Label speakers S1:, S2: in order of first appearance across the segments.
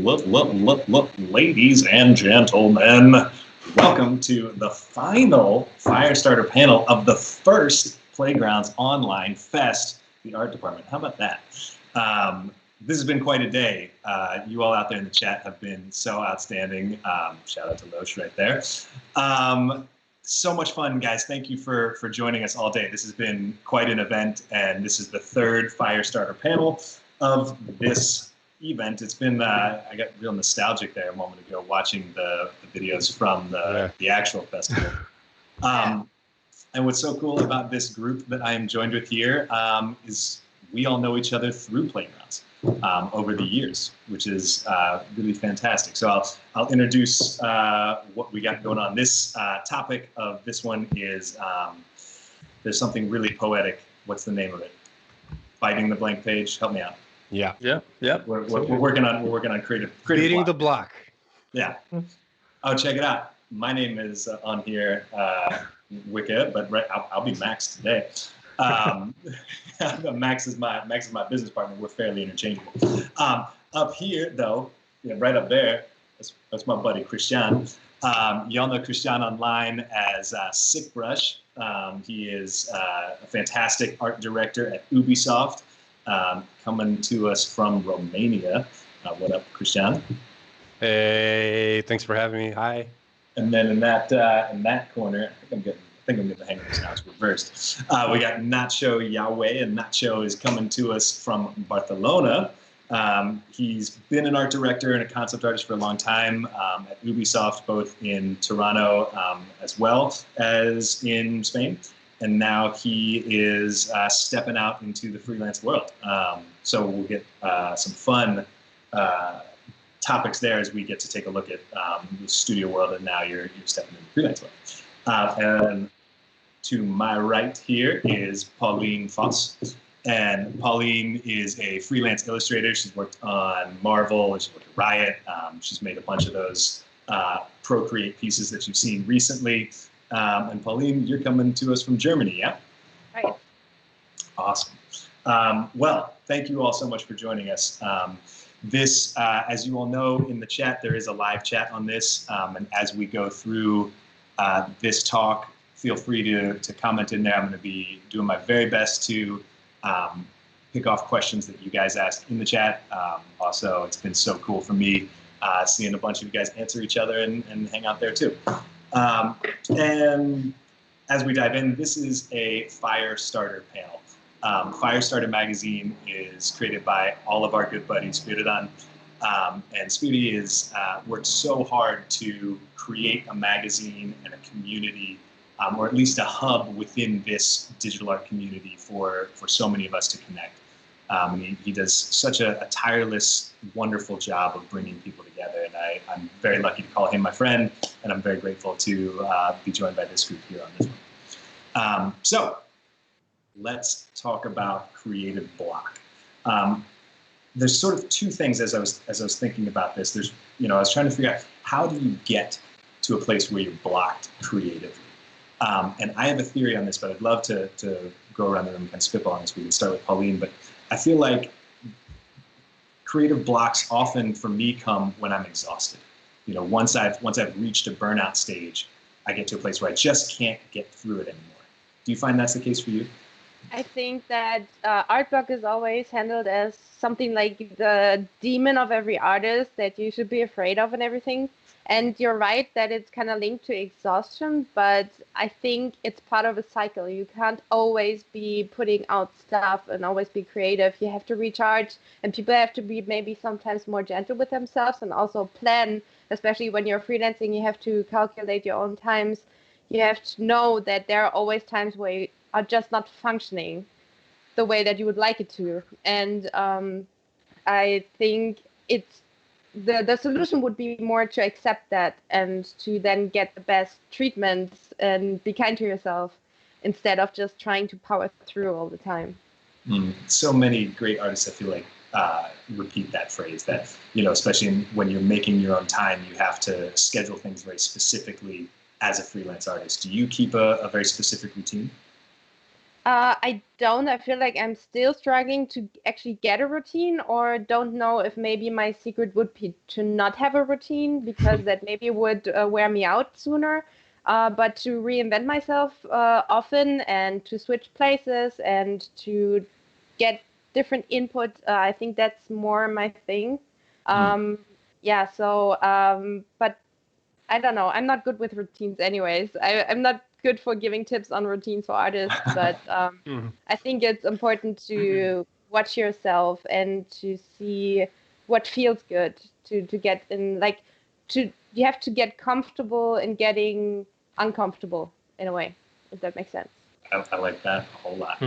S1: Ladies and gentlemen, welcome to the final Firestarter panel of the first Playgrounds Online Fest, the art department. How about that? This has been quite a day. You all out there in the chat have been so outstanding. Shout out to Loesch right there. So much fun, guys. Thank you for joining us all day. This has been quite an event, and this is the third Firestarter panel of this event. It's been, I got real nostalgic there a moment ago watching the videos from the actual festival. And what's so cool about this group that I am joined with here is we all know each other through Playgrounds over the years, which is really fantastic. So I'll introduce what we got going on. This topic of this one is there's something really poetic. What's the name of it? Fighting the blank page. Help me out.
S2: Yeah.
S1: We're working on creative
S2: Beating the block.
S1: Yeah. Oh, check it out. My name is on here, Yagüe, but I'll be Max today. Max is my business partner. We're fairly interchangeable. Up here, though, right up there, that's my buddy Christian. Y'all know Christian online as Sick Brush. He is a fantastic art director at Ubisoft, coming to us from Romania. What up, Christian?
S2: Hey, thanks for having me. Hi.
S1: And then in that corner, I think I'm getting the hang of this now. It's reversed. We got Nacho Yagüe, and Nacho is coming to us from Barcelona. He's been an art director and a concept artist for a long time at Ubisoft, both in Toronto as well as in Spain. And now he is stepping out into the freelance world. So we'll get some fun topics there as we get to take a look at the studio world, and now you're stepping into the freelance world. And to my right here is Paulien Mandos. And Paulien is a freelance illustrator. She's worked on Marvel, she's worked at Riot. She's made a bunch of those Procreate pieces that you've seen recently. And Paulien, you're coming to us from Germany, yeah?
S3: Right.
S1: Awesome. Well, thank you all so much for joining us. This, as you all know in the chat, there is a live chat on this. And as we go through this talk, feel free to comment in there. I'm going to be doing my very best to pick off questions that you guys asked in the chat. Also, it's been so cool for me seeing a bunch of you guys answer each other and hang out there too. And as we dive in, this is a Firestarter panel. Firestarter Magazine is created by all of our good buddies, Spiridon. And Spiri is worked so hard to create a magazine and a community, or at least a hub within this digital art community for so many of us to connect. He does such a tireless, wonderful job of bringing people together, and I'm very lucky to call him my friend, and I'm very grateful to be joined by this group here on this one. So let's talk about creative block. There's sort of two things as I was thinking about this. There's, I was trying to figure out, how do you get to a place where you're blocked creatively? And I have a theory on this, but I'd love to go around the room and kind of spitball on this. We can start with Paulien, but I feel like creative blocks often for me come when I'm exhausted. Once I've reached a burnout stage, I get to a place where I just can't get through it anymore. Do you find that's the case for you?
S3: I think that art block is always handled as something like the demon of every artist that you should be afraid of and everything. And you're right that it's kind of linked to exhaustion, but I think it's part of a cycle. You can't always be putting out stuff and always be creative. You have to recharge, and people have to be maybe sometimes more gentle with themselves and also plan, especially when you're freelancing. You have to calculate your own times. You have to know that there are always times where you are just not functioning the way that you would like it to. And I think the solution would be more to accept that and to then get the best treatments and be kind to yourself instead of just trying to power through all the time.
S1: So many great artists, I feel like, repeat that phrase that, especially when you're making your own time, you have to schedule things very specifically as a freelance artist. Do you keep a very specific routine?
S3: I don't. I feel like I'm still struggling to actually get a routine, or don't know if maybe my secret would be to not have a routine, because that maybe would wear me out sooner. But to reinvent myself often, and to switch places, and to get different input, I think that's more my thing. Um, yeah, so, but I don't know. I'm not good with routines anyways. I'm not good for giving tips on routines for artists, but I think it's important to watch yourself and to see what feels good to get in, like, you have to get comfortable in getting uncomfortable in a way, if that makes sense.
S1: I like that a whole lot.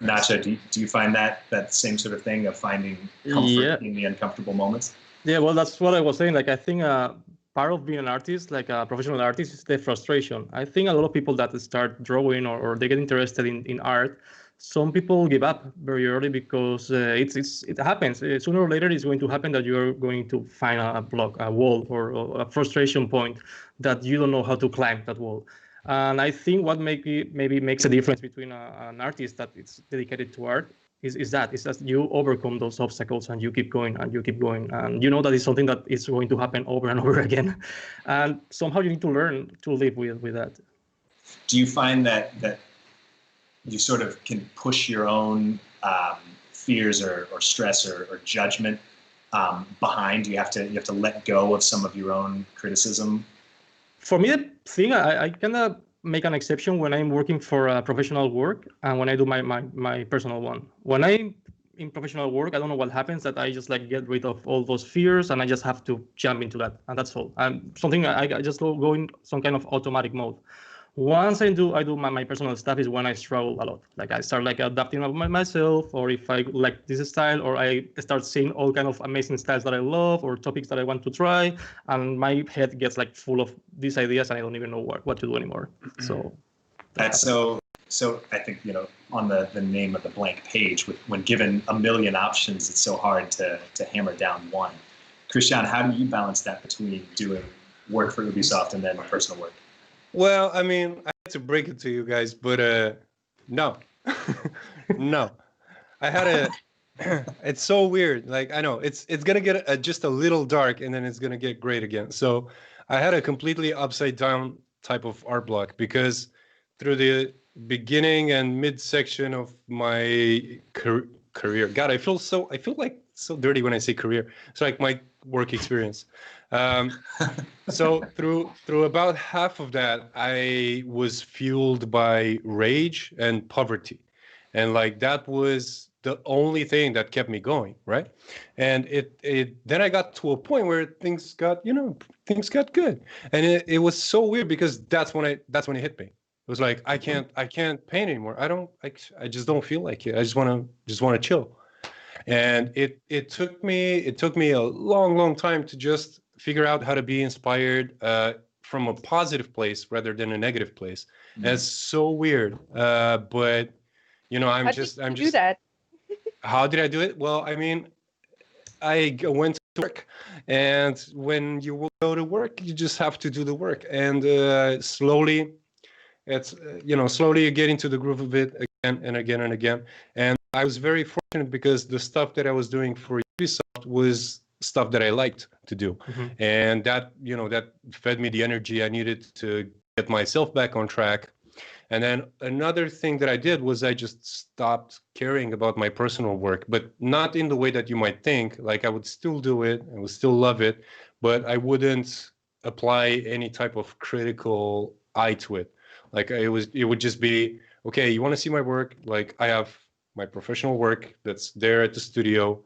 S1: Nacho, do you find that same sort of thing of finding comfort in the uncomfortable moments?
S4: Yeah, well, that's what I was saying. Like, I think part of being an artist, like a professional artist, is the frustration. I think a lot of people that start drawing or they get interested in art, some people give up very early because it happens. Sooner or later, it's going to happen that you're going to find a block, a wall, or a frustration point that you don't know how to climb that wall. And I think what maybe makes a difference between an artist that is dedicated to art is that you overcome those obstacles and you keep going and you keep going, and you know that is something that is going to happen over and over again, and somehow you need to learn to live with that.
S1: Do you find that you sort of can push your own fears or stress or judgment behind? You have to let go of some of your own criticism?
S4: For me, the thing, I kind of make an exception when I'm working for professional work and when I do my personal one. When I'm in professional work, I don't know what happens, that I just like get rid of all those fears and I just have to jump into that, and that's all. Something I just go in some kind of automatic mode. Once I do my personal stuff is when I struggle a lot. Like I start like adapting myself, or if I like this style, or I start seeing all kind of amazing styles that I love or topics that I want to try, and my head gets like full of these ideas and I don't even know what to do anymore. So
S1: that's so I think, on the name of the blank page, when given a million options, it's so hard to hammer down one. Christian, how do you balance that between doing work for Ubisoft and then personal work?
S2: Well, I mean, I had to break it to you guys, but no, no. I had it's so weird. Like, I know it's gonna get just a little dark, and then it's gonna get great again. So I had a completely upside down type of art block, because through the beginning and mid section of my career, God, I feel like so dirty when I say career. It's like my work experience. So through about half of that, I was fueled by rage and poverty, and like that was the only thing that kept me going, right? And it then I got to a point where things got good, and it was so weird, because that's when it hit me. It was like I can't paint anymore. I just don't feel like it. I just want to chill. And it took me a long time to just figure out how to be inspired from a positive place rather than a negative place. Mm-hmm. That's so weird, but I'm just
S3: do that.
S2: How did I do it? Well, I mean, I went to work, and when you go to work, you just have to do the work, and slowly you get into the groove of it again and again and again. And I was very fortunate, because the stuff that I was doing for Ubisoft was stuff that I liked to do. Mm-hmm. And that fed me the energy I needed to get myself back on track. And then another thing that I did was I just stopped caring about my personal work, but not in the way that you might think. Like, I would still do it, I would still love it, but I wouldn't apply any type of critical eye to it. Like, it would just be, okay, you want to see my work? Like, I have my professional work that's there at the studio,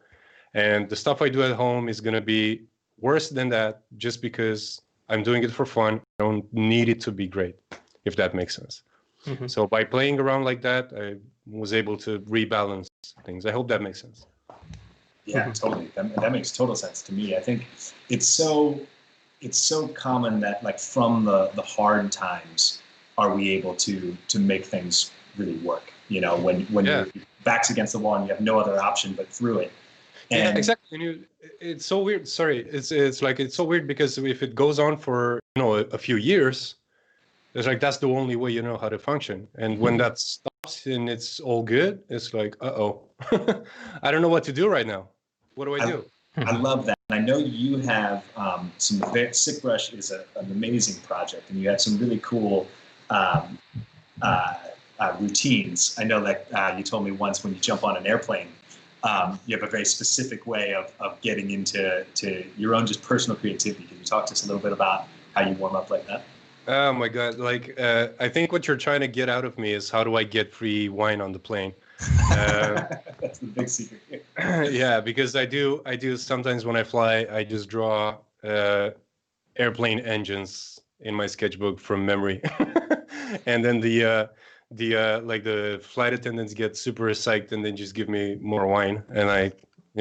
S2: and the stuff I do at home is going to be worse than that, just because I'm doing it for fun. I don't need it to be great, if that makes sense. Mm-hmm. So by playing around like that, I was able to rebalance things. I hope that makes sense.
S1: Yeah, totally. That makes total sense to me. I think it's so common that, like, from the hard times are we able to make things really work. When your back's against the wall and you have no other option but through it. And
S2: yeah, exactly. And it's so weird. Sorry, it's so weird, because if it goes on for a few years, it's like that's the only way you know how to function. And when that stops, and it's all good, it's like, uh-oh. I don't know what to do right now. What do I do?
S1: I love that. And I know you have SickBrush is an amazing project, and you have some really cool routines. I know that you told me once when you jump on an airplane, you have a very specific way of getting into your own just personal creativity. Can you talk to us a little bit about how you warm up like that?
S2: Oh my God. Like, I think what you're trying to get out of me is how do I get free wine on the plane?
S1: That's the big secret here.
S2: Yeah, because I do sometimes when I fly, I just draw airplane engines in my sketchbook from memory. And then the flight attendants get super psyched and then just give me more wine, and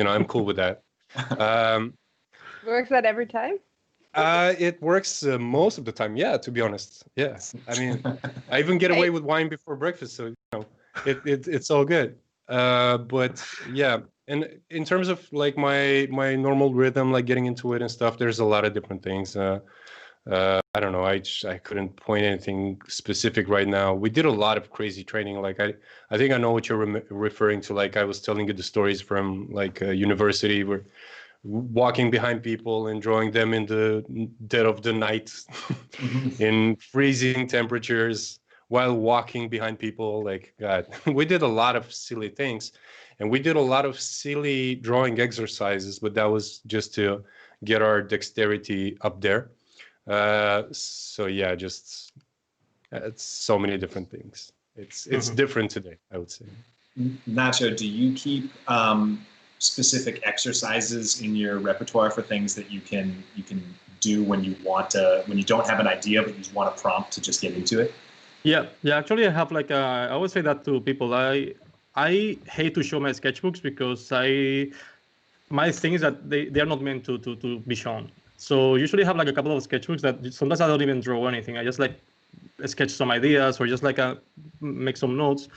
S2: I'm cool with that.
S3: Works that every time?
S2: It works most of the time, yeah, to be honest. Yeah. I mean, I even get away with wine before breakfast, so it's all good. But yeah, and in terms of like my normal rhythm, like getting into it and stuff, there's a lot of different things. I don't know. I couldn't point anything specific right now. We did a lot of crazy training. Like I think I know what you're referring to. Like I was telling you the stories from like university where walking behind people and drawing them in the dead of the night in freezing temperatures while walking behind people. Like, God, we did a lot of silly things, and we did a lot of silly drawing exercises, but that was just to get our dexterity up there. So yeah, just it's so many different things. It's different today, I would say.
S1: Nacho, do you keep specific exercises in your repertoire for things that you can do when you don't have an idea but you just want a prompt to just get into it?
S4: Yeah. Actually, I have like I always say that to people. I hate to show my sketchbooks because my thing is that they are not meant to be shown. So usually I have like a couple of sketchbooks that sometimes I don't even draw anything. I just like sketch some ideas or just like make some notes.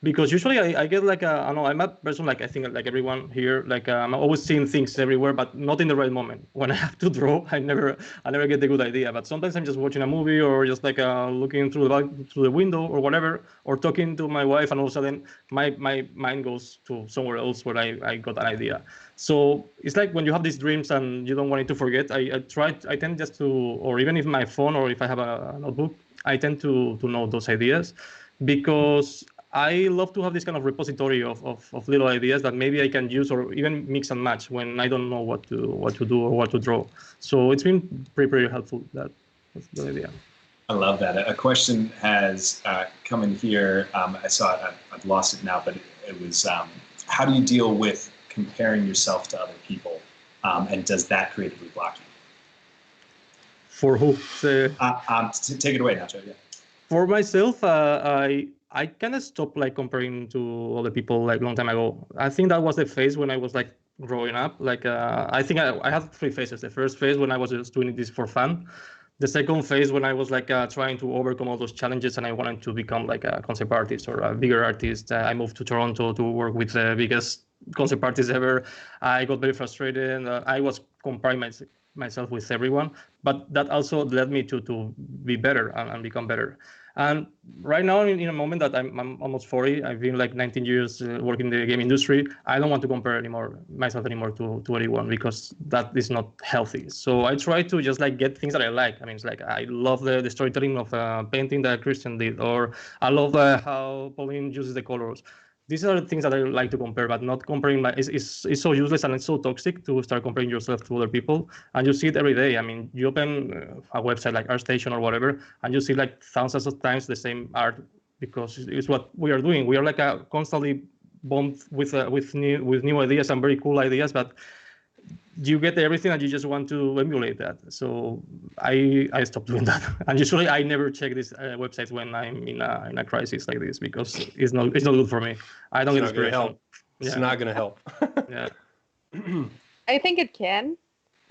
S4: Because usually I get like I don't know, I'm a person like I think like everyone here, like I'm always seeing things everywhere, but not in the right moment. When I have to draw, I never get the good idea. But sometimes I'm just watching a movie or just like looking through the window or whatever, or talking to my wife, and all of a sudden my mind goes to somewhere else where I got an idea. So it's like when you have these dreams and you don't want it to forget. I tend just to, or even if my phone or if I have a notebook, I tend to note those ideas because I love to have this kind of repository of little ideas that maybe I can use or even mix and match when I don't know what to do or what to draw. So it's been pretty helpful. That's the idea.
S1: I love that. A question has come in here. I saw it. I've lost it now, but it was how do you deal with comparing yourself to other people, and does that creatively block you?
S4: For who?
S1: Take it away, Nacho. Yeah.
S4: For myself, I kind of stopped like comparing to other people like long time ago. I think that was the phase when I was like growing up. Like I think I had three phases. The first phase when I was just doing this for fun. The second phase when I was like trying to overcome all those challenges and I wanted to become like a concept artist or a bigger artist. I moved to Toronto to work with the biggest concept artists ever. I got very frustrated. I was comparing myself with everyone, but that also led me to be better and become better. And right now, in a moment that I'm almost 40, I've been like 19 years working in the game industry. I don't want to compare myself anymore to anyone because that is not healthy. So I try to just like get things that I like. I mean, it's like I love the storytelling of painting that Christian did, or I love how Paulien uses the colors. These are the things that I like to compare, but not comparing. It's so useless and it's so toxic to start comparing yourself to other people. And you see it every day. I mean, you open a website like ArtStation or whatever, and you see like thousands of times the same art because it's what we are doing. We are like constantly bombed with new ideas and very cool ideas, but you get everything and you just want to emulate that. So I stopped doing that. And usually I never check these websites when I'm in a crisis like this because it's not good for me. I don't get inspiration.
S2: It's not going to help.
S4: Yeah.
S3: I think it can.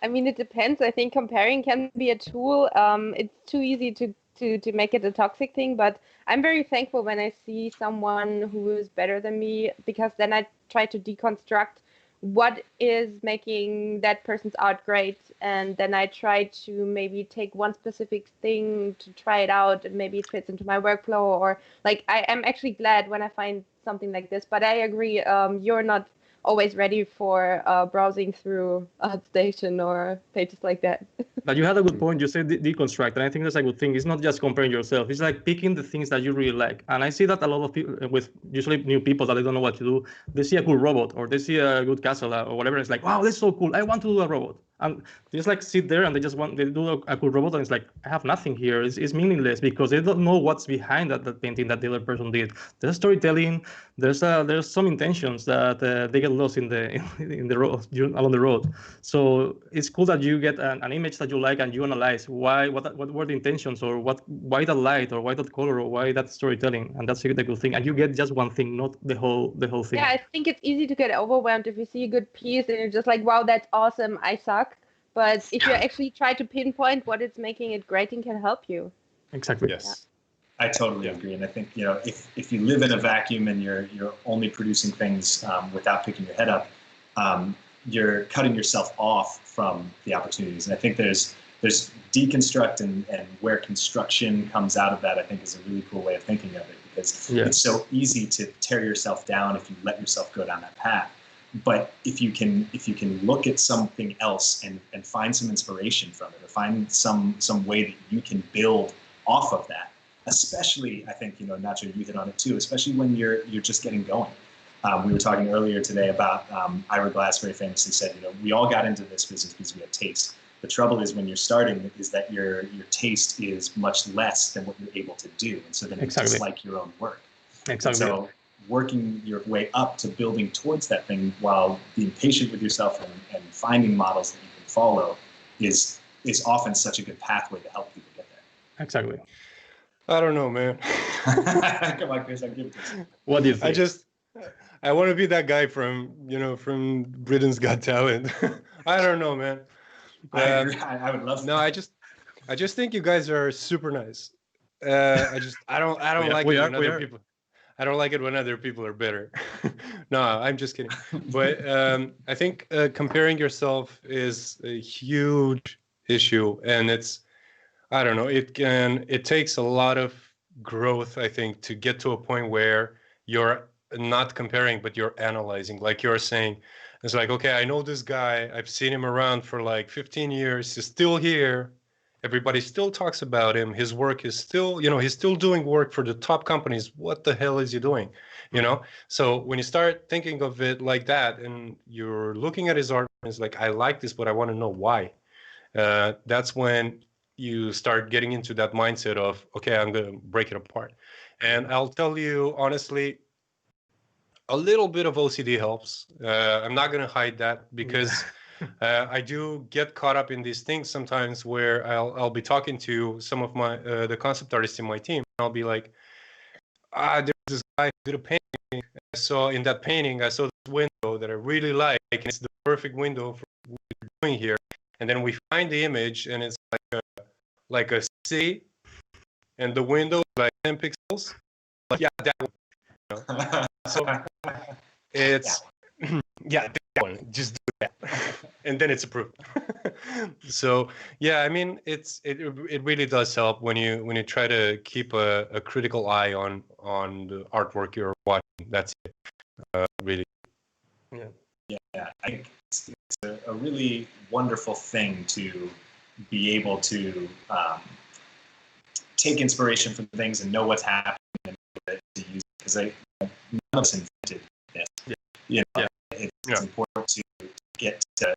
S3: I mean, it depends. I think comparing can be a tool. It's too easy to make it a toxic thing, but I'm very thankful when I see someone who is better than me because then I try to deconstruct what is making that person's art great, and then I try to maybe take one specific thing to try it out, and maybe it fits into my workflow, or like I am actually glad when I find something like this. But I agree, you're not always ready for browsing through ArtStation or pages like that.
S4: But you had a good point. You said deconstruct, and I think that's a good thing. It's not just comparing yourself. It's like picking the things that you really like. And I see that a lot of people, with usually new people that they don't know what to do, they see a cool robot or they see a good castle or whatever. It's like, wow, that's so cool. I want to do a robot. And they just like sit there and they do a cool robot, and it's like, I have nothing here. It's meaningless because they don't know what's behind that painting that the other person did. There's storytelling. There's some intentions that they get lost in the road along the road. So it's cool that you get an image that you like and you analyze what were the intentions, or why that light, or why that color, or why that storytelling, and that's the good thing. And you get just one thing, not the whole thing.
S3: Yeah, I think it's easy to get overwhelmed if you see a good piece and you're just like, wow, that's awesome, I suck. But if you actually try to pinpoint what it's making it great, it can help you.
S4: Exactly.
S1: Yes, I totally agree. And I think, if you live in a vacuum and you're only producing things without picking your head up, you're cutting yourself off from the opportunities. And I think there's deconstruct and where construction comes out of that, I think is a really cool way of thinking of it, because it's so easy to tear yourself down if you let yourself go down that path. But if you can look at something else and find some inspiration from it, or find some way that you can build off of that, especially, I think, Nacho, you hit on it too, especially when you're just getting going. We were talking earlier today about Ira Glass very famously said, we all got into this business because we had taste. The trouble is when you're starting is that your taste is much less than what you're able to do. And so then you dislike your own work.
S4: Exactly.
S1: So working your way up to building towards that thing while being patient with yourself and finding models that you can follow is often such a good pathway to help people get there.
S4: Exactly.
S2: I don't know, man.
S1: Come on, Chris, I'll give it to you.
S4: What do you think?
S2: I want to be that guy from Britain's Got Talent. I don't know, man.
S1: I would love to.
S2: No, I just think you guys are super nice. I don't like it when other people. I don't like it when other people are better. No, I'm just kidding. But I think comparing yourself is a huge issue, and I don't know. It takes a lot of growth, I think, to get to a point where you're not comparing, but you're analyzing. Like you're saying, it's like, okay, I know this guy. I've seen him around for like 15 years. He's still here. Everybody still talks about him. His work is still, he's still doing work for the top companies. What the hell is he doing? So when you start thinking of it like that, and you're looking at his art, it's like, I like this, but I want to know why. That's when you start getting into that mindset of, okay, I'm going to break it apart. And I'll tell you honestly, a little bit of OCD helps. I'm not going to hide that, because I do get caught up in these things sometimes where I'll be talking to some of the concept artists in my team. And I'll be like, there's this guy who did a painting. I saw this window that I really like, and it's the perfect window for what we're doing here. And then we find the image, and it's like a city, and the window is like 10 pixels. Like, yeah, that one. So it's that one. Just do that, and then it's approved. So yeah, I mean, it really does help when you try to keep a critical eye on the artwork you're watching. That's it. Really.
S1: Yeah. I think it's a really wonderful thing to be able to take inspiration from things and know what's happening and to use it, because none of us invented this. It's important to get to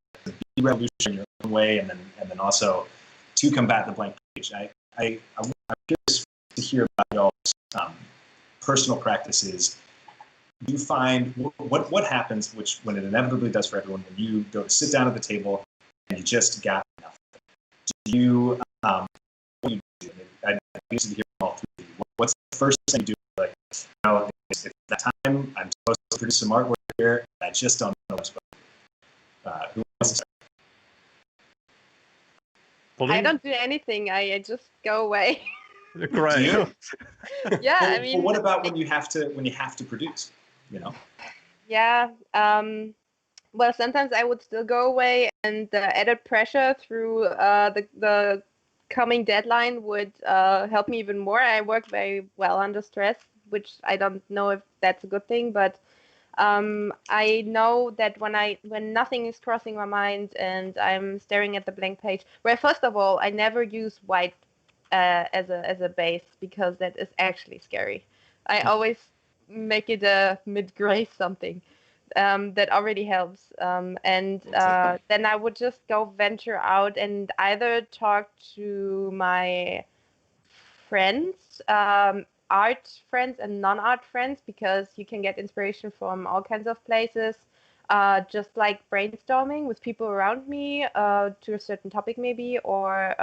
S1: be revolutionary in your own way, and then also to combat the blank page. I'm curious to hear about y'all's personal practices. Do you find what happens, when it inevitably does for everyone, when you go to sit down at the table and you just got nothing? Do you what do you do? I'd be interested to hear from all three of you. What's the first thing you do? Like, it's that time, I'm supposed to produce some artwork here, and I just don't know what's going on. Who wants to start?
S4: Paulien?
S3: I don't do anything. I just go away.
S4: Right.
S3: Yeah,
S1: well,
S3: I mean.
S1: Well, what about when you have to produce?
S3: Yeah. well, sometimes I would still go away, and the added pressure through the coming deadline would help me even more. I work very well under stress, which I don't know if that's a good thing, but I know that when nothing is crossing my mind and I'm staring at the blank page, where first of all I never use white as a base because that is actually scary. I always make it a mid-gray something. That already helps. And then I would just go venture out and either talk to my friends, art friends and non-art friends, because you can get inspiration from all kinds of places. Just like brainstorming with people around me to a certain topic maybe, or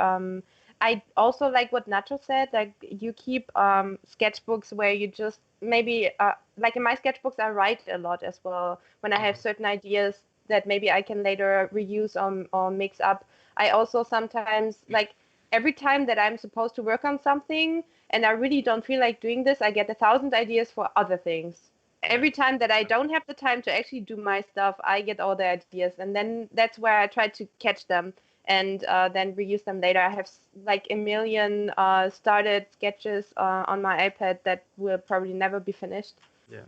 S3: I also like what Nacho said, like you keep sketchbooks where you just maybe, like in my sketchbooks, I write a lot as well when I have certain ideas that maybe I can later reuse or mix up. I also sometimes, like every time that I'm supposed to work on something and I really don't feel like doing this, I get 1,000 ideas for other things. Every time that I don't have the time to actually do my stuff, I get all the ideas, and then that's where I try to catch them and then reuse them later. I have like a million started sketches on my iPad that will probably never be finished.
S4: Yeah.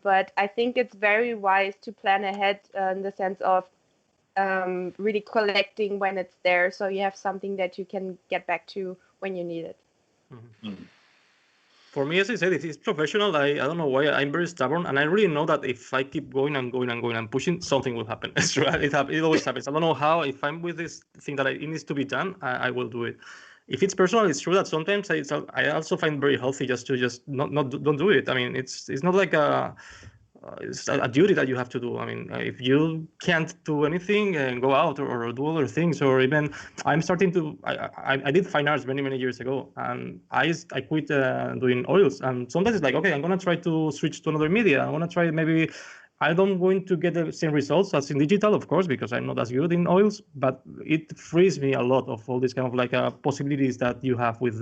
S3: But I think it's very wise to plan ahead in the sense of really collecting when it's there, so you have something that you can get back to when you need it.
S1: Mm.
S4: For me, as I said, it's professional. I don't know why. I'm very stubborn, and I really know that if I keep going and going and going and pushing, something will happen. It's true. It always happens. I don't know how. If I'm with this thing that it needs to be done, I will do it. If it's personal, it's true that sometimes I also find very healthy just to don't do it. I mean, it's not like it's a duty that you have to do. I mean, if you can't do anything and go out or do other things, or even I'm starting to, I did fine arts many years ago, and I quit doing oils. And sometimes it's like, okay, I'm gonna try to switch to another media. I'm gonna try maybe. I don't going to get the same results as in digital, of course, because I'm not as good in oils, but it frees me a lot of all these kind of like possibilities that you have with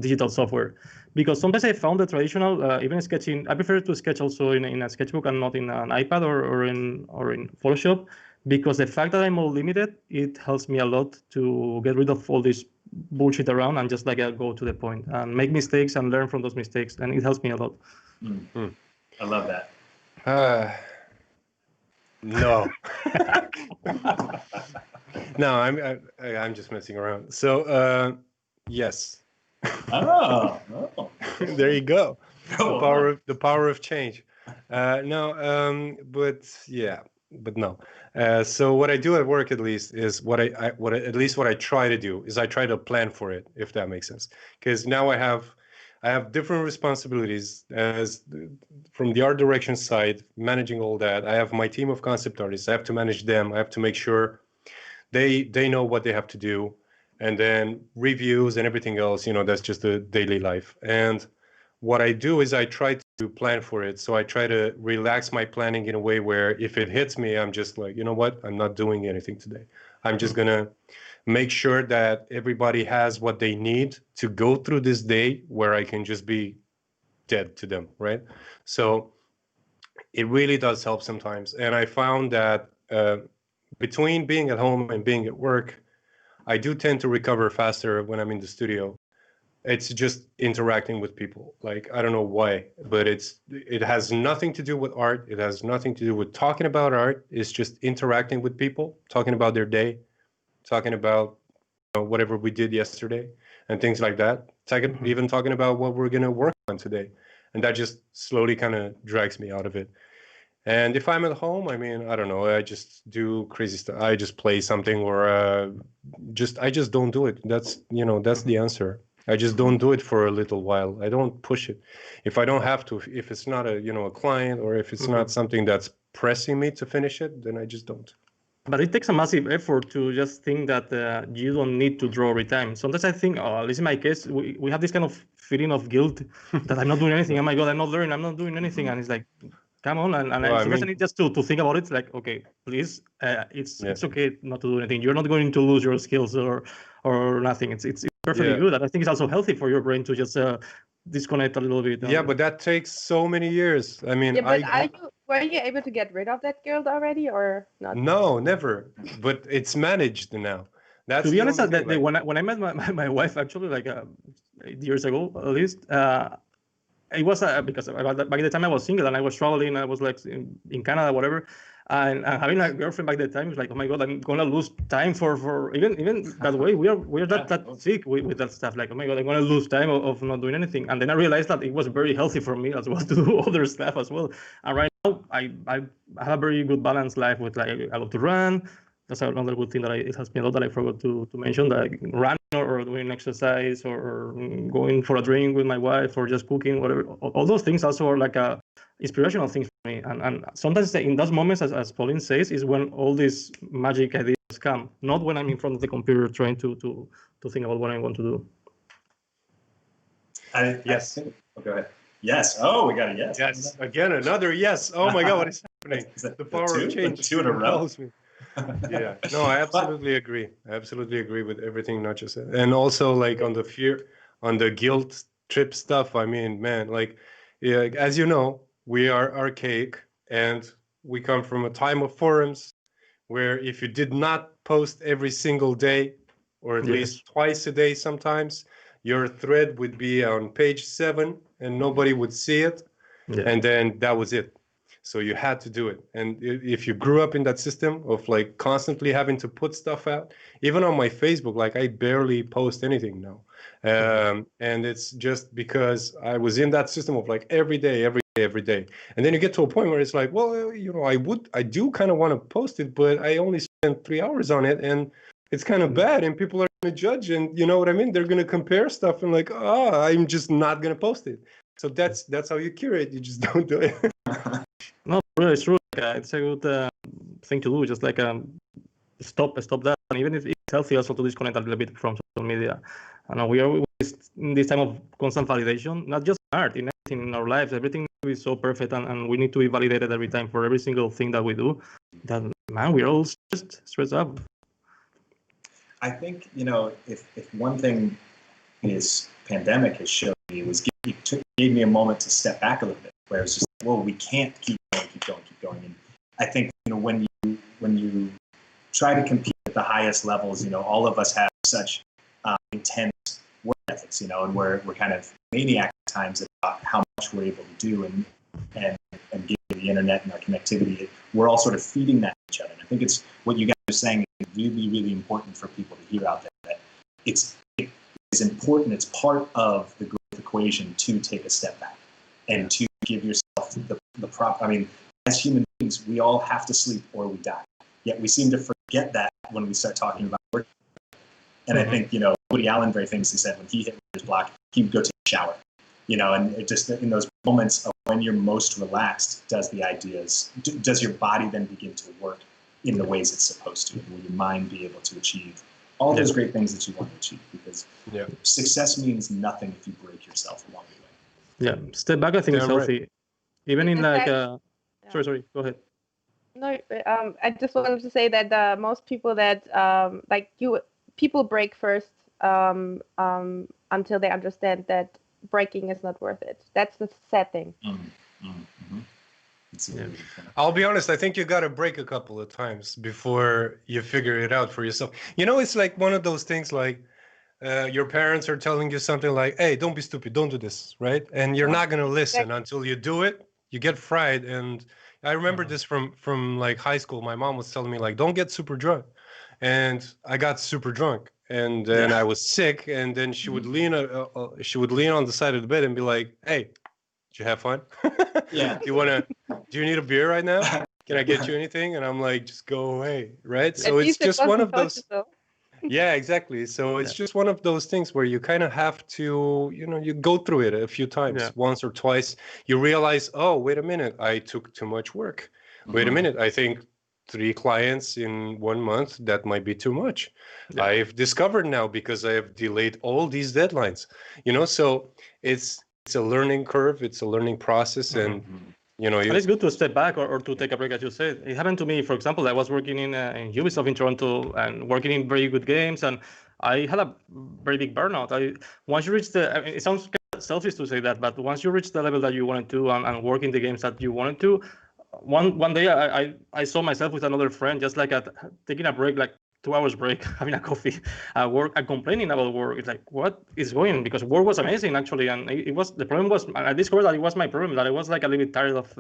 S4: digital software. Because sometimes I found the traditional, even sketching, I prefer to sketch also in a sketchbook and not in an iPad or in Photoshop, because the fact that I'm all limited, it helps me a lot to get rid of all this bullshit around and just like go to the point and make mistakes and learn from those mistakes, and it helps me a lot.
S1: Mm. I love that.
S2: No. No, I'm just messing around. So yes.
S1: Oh.
S2: There you go. The power of change. No, but yeah, but no. So what I do at work, at least, is what I try to do is I try to plan for it, if that makes sense. Because now I have different responsibilities as from the art direction side, managing all that. I have my team of concept artists. I have to manage them. I have to make sure they know what they have to do, and then reviews and everything else. That's just the daily life. And what I do is I try to plan for it. So I try to relax my planning in a way where if it hits me, I'm just like, you know what? I'm not doing anything today. I'm just gonna make sure that everybody has what they need to go through this day where I can just be dead to them, right? So it really does help sometimes. And I found that between being at home and being at work, I do tend to recover faster when I'm in the studio. It's just interacting with people. Like, I don't know why, but it has nothing to do with art. It has nothing to do with talking about art. It's just interacting with people, talking about their day, talking about whatever we did yesterday and things like that. Even talking about what we're going to work on today. And that just slowly kind of drags me out of it. And if I'm at home, I mean, I don't know, I just do crazy stuff. I just play something, or I just don't do it. That's the answer. I just don't do it for a little while. I don't push it. If I don't have to, if it's not a client, or if it's not something that's pressing me to finish it, then I just don't.
S4: But it takes a massive effort to just think that you don't need to draw every time. Sometimes I think, at least in my case, we have this kind of feeling of guilt that I'm not doing anything. Oh my God, I'm not learning, I'm not doing anything. And it's like, come on. And well, sometimes I need just to think about it. Like, okay, please, it's okay not to do anything. You're not going to lose your skills or nothing. It's perfectly good. And I think it's also healthy for your brain to just disconnect a little bit.
S2: Yeah, but that takes so many years. I mean,
S3: Were you able to get rid of that guild already, or not?
S2: No, never. But it's managed now. That's
S4: To be
S2: the
S4: honest,
S2: only thing, like,
S4: when I met my wife, actually, like 8 years ago at least, it was because back at the time I was single and I was traveling. I was like in Canada, whatever, and having a girlfriend back at the time was like, oh my god, I'm gonna lose time for even that way. We are that sick with that stuff. Like, oh my god, I'm gonna lose time of not doing anything. And then I realized that it was very healthy for me as well to do other stuff as well. And right now I have a very good balanced life with, like, I love to run. That's another good thing that it has been a lot that I forgot to mention, that running or doing exercise or going for a drink with my wife or just cooking, whatever. All those things also are like inspirational things for me. And sometimes in those moments, as Paulien says, is when all these magic ideas come, not when I'm in front of the computer trying to think about what I want to do.
S2: yes.
S1: Oh, go ahead. Yes. Oh, we got a yes.
S2: Yes. Again, another yes. Oh my god, what is happening? The power of change.
S1: 2 in a row.
S2: Yeah, no, I absolutely agree. I absolutely agree with everything Nacho said. And also, like, on the guilt trip stuff, I mean, man, like, yeah, as you know, we are archaic and we come from a time of forums where if you did not post every single day, or at least twice a day sometimes, your thread would be on page 7 and nobody would see it. Yeah. And then that was it. So you had to do it. And if you grew up in that system of, like, constantly having to put stuff out, even on my Facebook, like, I barely post anything now. And it's just because I was in that system of, like, every day. And then you get to a point where it's like, well, you know, I do kind of want to post it, but I only spent 3 hours on it. And it's kind of bad. And people are going to judge. And you know what I mean? They're going to compare stuff and, like, I'm just not going to post it. So that's how you curate. You just don't do it.
S4: No, really, it's true. It's a good thing to do. Just like stop that, and even if it's healthy, also to disconnect a little bit from social media. And we are in this time of constant validation, not just art, in everything in our lives. Everything is so perfect, and we need to be validated every time for every single thing that we do. That, man, we're all stressed up.
S1: I think, you know, if one thing this pandemic has shown me was gave me a moment to step back a little bit, where it's just, well, we can't keep going. And I think, you know, when you try to compete at the highest levels, you know, all of us have such intense work ethics, you know, and we're kind of maniac at times about how much we're able to do, and given the internet and our connectivity, we're all sort of feeding that to each other. And I think it's what you guys are saying is really, really important for people to hear out there, that it is important. It's part of the growth equation to take a step back and to give yourself the proper. I mean, as human beings, we all have to sleep or we die. Yet we seem to forget that when we start talking about work. And I think, you know, Woody Allen very famously said when he hit his block, he would go take a shower. You know, and it just in those moments of when you're most relaxed, does your body then begin to work in the ways it's supposed to? And will your mind be able to achieve all those great things that you want to achieve? Because success means nothing if you break yourself along the way.
S4: Yeah, step back, I think, is healthy. Right. Even in like, sorry, go ahead.
S3: No, I just wanted to say that most people that people break first until they understand that breaking is not worth it. That's the sad thing.
S2: I'll be honest, I think you got to break a couple of times before you figure it out for yourself. You know, it's like one of those things like your parents are telling you something like, hey, don't be stupid, don't do this, right? And you're not going to listen until you do it. You get fried. And I remember this from like high school. My mom was telling me, like, don't get super drunk. And I got super drunk. And then I was sick. And then she would lean on the side of the bed and be like, hey, did you have fun? Do you need a beer right now? Can I get you anything? And I'm like, just go away, right? So it's just one of those. Yeah, exactly. So it's just one of those things where you kind of have to, you know, you go through it a few times, once or twice. You realize, oh, wait a minute, I took too much work. Wait a minute, I think 3 clients in 1 month, that might be too much. I've discovered now because I have delayed all these deadlines, you know, so it's a learning curve. It's a learning process. And, you know,
S4: it's good to step back or to take a break, as you said. It happened to me, for example. I was working in Ubisoft in Toronto and working in very good games, and I had a very big burnout. Once you reach it sounds kind of selfish to say that, but once you reach the level that you wanted to and work in the games that you wanted to, one day I saw myself with another friend, just like taking a break, like 2 hours break, having a coffee at work and complaining about work. It's like, what is going? Because work was amazing actually, and it was, the problem was, I discovered that it was my problem, that I was like a little bit tired of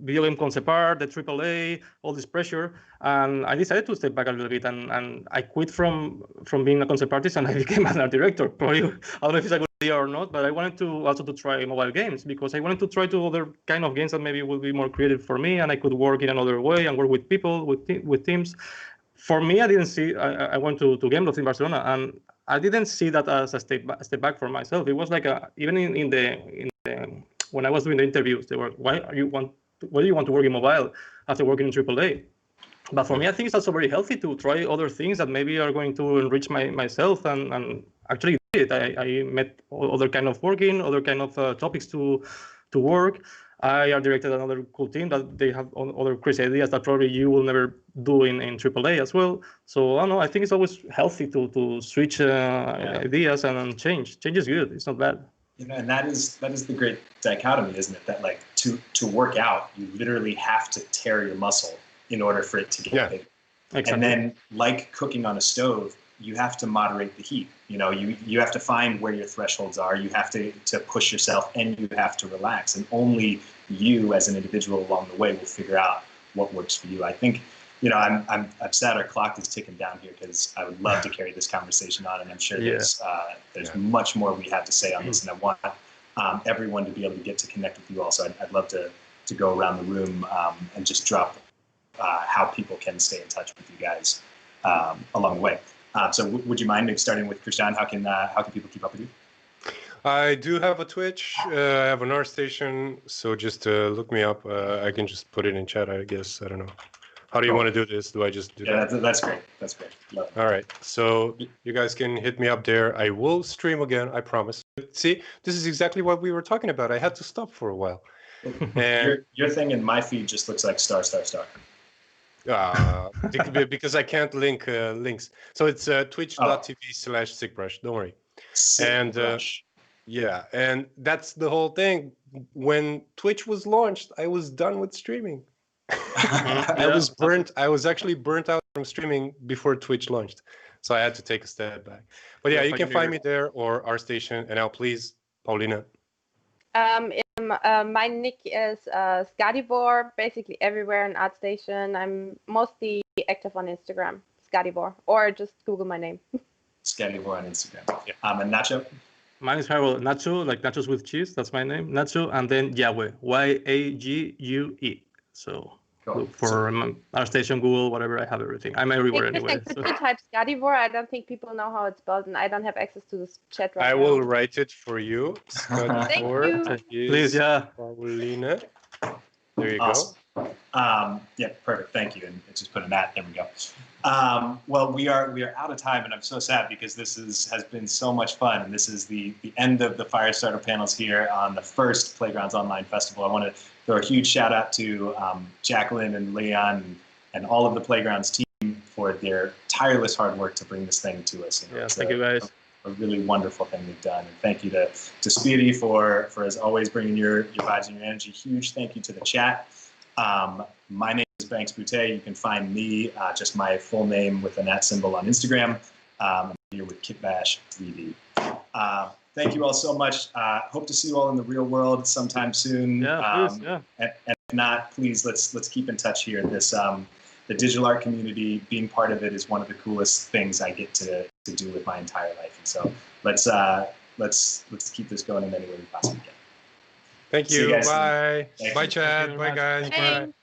S4: video game concept art, the AAA, all this pressure, and I decided to step back a little bit, and I quit from being a concept artist, and I became an art director. Probably, I don't know if it's a good idea or not, but I wanted to also to try mobile games, because I wanted to try to other kind of games that maybe would be more creative for me, and I could work in another way and work with people, with teams. For me, I didn't see, I went to Gameloft in Barcelona, and I didn't see that as a step back for myself. It was like even in the when I was doing the interviews, they were, why do you want to work in mobile after working in AAA? But for me, I think it's also very healthy to try other things that maybe are going to enrich myself, and actually did it. I met other kind of working, other kind of topics to work. I art directed another cool team that they have other crazy ideas that probably you will never do in AAA as well. So I don't know, I think it's always healthy to switch ideas and change. Change is good. It's not bad.
S1: You know, and that is the great dichotomy, isn't it? That like to work out, you literally have to tear your muscle in order for it to get big.
S4: Exactly.
S1: And then, like cooking on a stove, you have to moderate the heat. You know, you have to find where your thresholds are. You have to push yourself, and you have to relax. And only you, as an individual along the way, will figure out what works for you. I think, you know, I'm sad our clock is ticking down here, because I would love to carry this conversation on, and I'm sure there's much more we have to say on this, and I want everyone to be able to get to connect with you also. I'd love to go around the room and just drop how people can stay in touch with you guys along the way. So would you mind maybe starting with Christian? How can people keep up with you?
S2: I do have a Twitch. I have an art station, so just look me up. I can just put it in chat, I guess. I don't know. How do you want to do this? Do I just do that?
S1: Yeah, that's great. That's great. Love it.
S2: All right. So you guys can hit me up there. I will stream again, I promise. See, this is exactly what we were talking about. I had to stop for a while. And
S1: your thing in my feed just looks like star.
S2: Because I can't link links. So it's twitch.tv/sickbrush. Don't worry. Yeah, and that's the whole thing. When Twitch was launched, I was done with streaming. I was actually burnt out from streaming before Twitch launched, so I had to take a step back. But yeah, you can find me there or our station. And now, please, Paulina.
S3: My nick is Scadivore, basically everywhere in ArtStation. I'm mostly active on Instagram, Scadivore, or just Google my name.
S1: Scadivore on Instagram. Yeah. And Nacho?
S4: Mine is Nacho, like nachos with cheese. That's my name, Nacho, and then Yagüe, Yague. So cool. Look for ArtStation, Google, whatever. I have everything. I'm everywhere anyway.
S3: Could you type Scadivore? I don't think people know how it's spelled, and I don't have access to this chat right now.
S2: I will write it for you.
S3: Scadivore.
S2: Thank you.
S4: Please, yeah.
S2: Paulina. There you
S1: awesome. Go. Yeah, perfect. Thank you. And just put a mat. There we go. Well, we are out of time, and I'm so sad, because this has been so much fun, and this is the end of the Firestarter panels here on the first Playgrounds Online Festival. I want to throw a huge shout out to Jacqueline and Leon and all of the Playgrounds team for their tireless hard work to bring this thing to us.
S4: You know, thank you guys.
S1: A really wonderful thing they've done, and thank you to Speedy for as always bringing your vibes and your energy. Huge thank you to the chat. My name is Banks Boutté. You can find me, just my full name with an @ symbol on Instagram. I'm here with Kitbash 3D. Thank you all so much. Hope to see you all in the real world sometime soon.
S4: Yeah, please, yeah.
S1: And if not, please let's keep in touch here. This the digital art community, being part of it is one of the coolest things I get to do with my entire life. And so let's keep this going in any way we possibly can.
S2: Thank you. Bye.
S1: Thank
S2: Bye,
S1: you.
S2: Chad. Bye, guys.
S3: Bye.
S2: Bye.